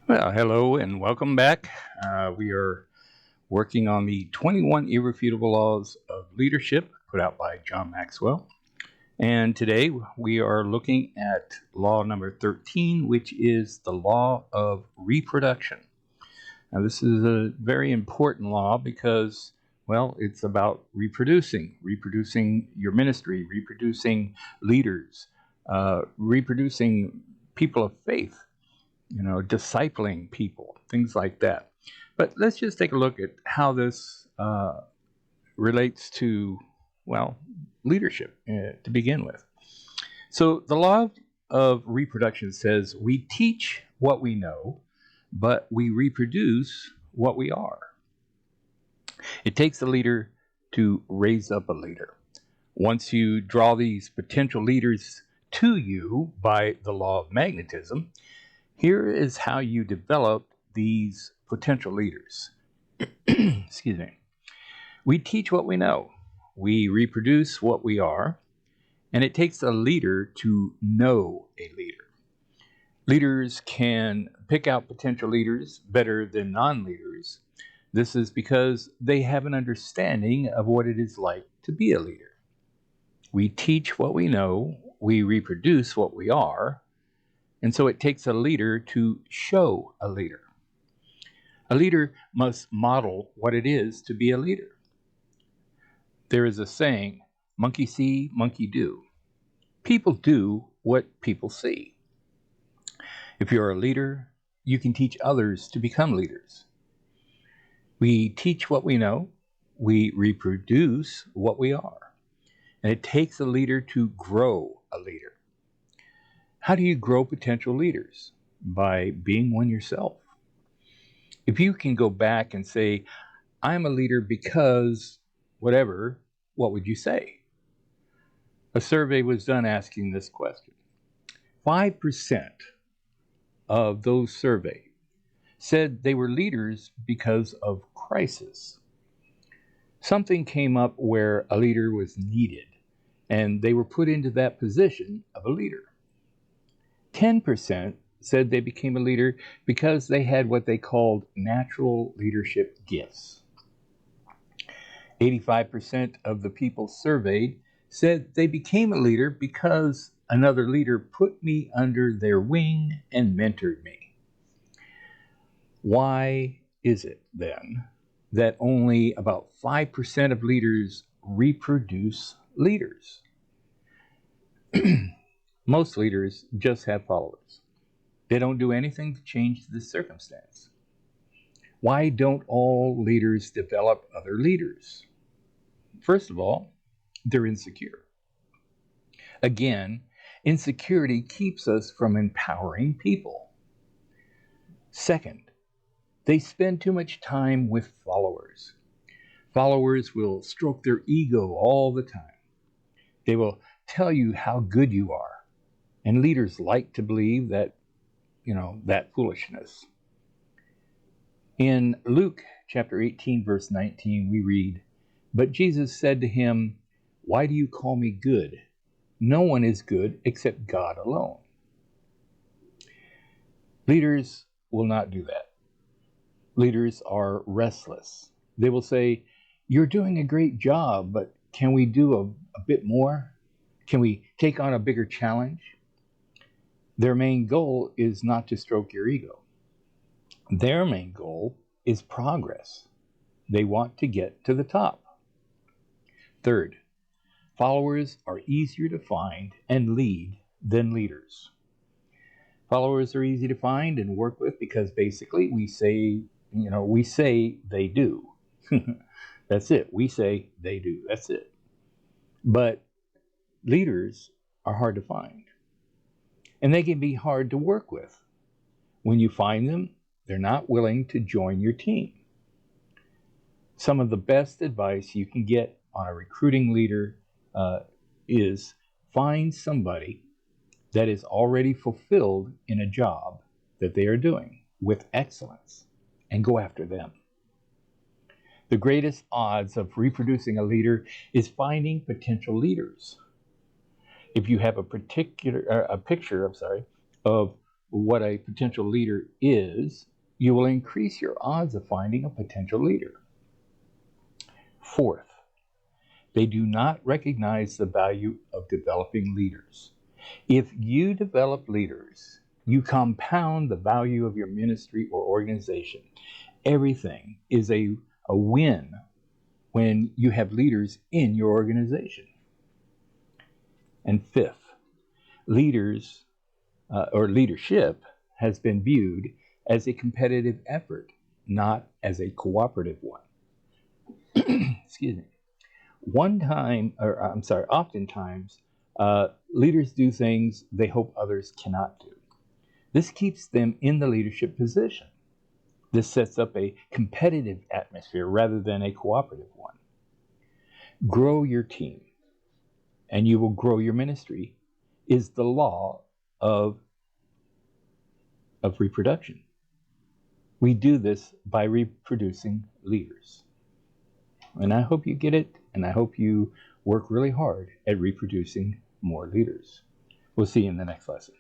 Well, hello and welcome back. We are working on the 21 Irrefutable Laws of Leadership put out by John Maxwell. And today we are looking at law number 13, which is the Law of Reproduction. Now, this is a very important law because, well, it's about reproducing your ministry, reproducing leaders, reproducing people of faith, discipling people, things like that. But let's just take a look at how this relates to, well, leadership to begin with. So the law of reproduction says we teach what we know, but we reproduce what we are. It takes a leader to raise up a leader. Once you draw these potential leaders to you by the law of magnetism, here is how you develop these potential leaders. Excuse me. We teach what we know. We reproduce what we are. And it takes a leader to know a leader. Leaders can pick out potential leaders better than non-leaders. This is because they have an understanding of what it is like to be a leader. We teach what we know. We reproduce what we are. And so it takes a leader to show a leader. A leader must model what it is to be a leader. There is a saying, monkey see, monkey do. People do what people see. If you're a leader, you can teach others to become leaders. We teach what we know. We reproduce what we are. And it takes a leader to grow a leader. How do you grow potential leaders? By being one yourself. If you can go back and say, I'm a leader because whatever, what would you say? A survey was done asking this question. 5% of those surveyed said they were leaders because of crisis. Something came up where a leader was needed, and they were put into that position of a leader. 10% said they became a leader because they had what they called natural leadership gifts. 85% of the people surveyed said they became a leader because another leader put me under their wing and mentored me. Why is it then that only about 5% of leaders reproduce leaders? Most leaders just have followers. They don't do anything to change the circumstance. Why don't all leaders develop other leaders? First of all, they're insecure. Again, insecurity keeps us from empowering people. Second, they spend too much time with followers. Followers will stroke their ego all the time. They will tell you how good you are. And leaders like to believe that, that foolishness. In Luke chapter 18, verse 19, we read, But Jesus said to him, Why do you call me good? No one is good except God alone. Leaders will not do that. Leaders are restless. They will say, You're doing a great job, but can we do a bit more? Can we take on a bigger challenge? Their main goal is not to stroke your ego. Their main goal is progress. They want to get to the top. Third, followers are easier to find and lead than leaders. Followers are easy to find and work with because basically we say they do. That's it. We say they do. That's it. But leaders are hard to find. And they can be hard to work with. When you find them, they're not willing to join your team. Some of the best advice you can get on a recruiting leader is find somebody that is already fulfilled in a job that they are doing with excellence and go after them. The greatest odds of reproducing a leader is finding potential leaders. If you have a picture of what a potential leader is, you will increase your odds of finding a potential leader. Fourth, they do not recognize the value of developing leaders. If you develop leaders, you compound the value of your ministry or organization. Everything is a win when you have leaders in your organization. And fifth, leaders or leadership has been viewed as a competitive effort, not as a cooperative one. Excuse me. Oftentimes, leaders do things they hope others cannot do. This keeps them in the leadership position. This sets up a competitive atmosphere rather than a cooperative one. Grow your team, and you will grow your ministry, is the law of reproduction. We do this by reproducing leaders. And I hope you get it, and I hope you work really hard at reproducing more leaders. We'll see you in the next lesson.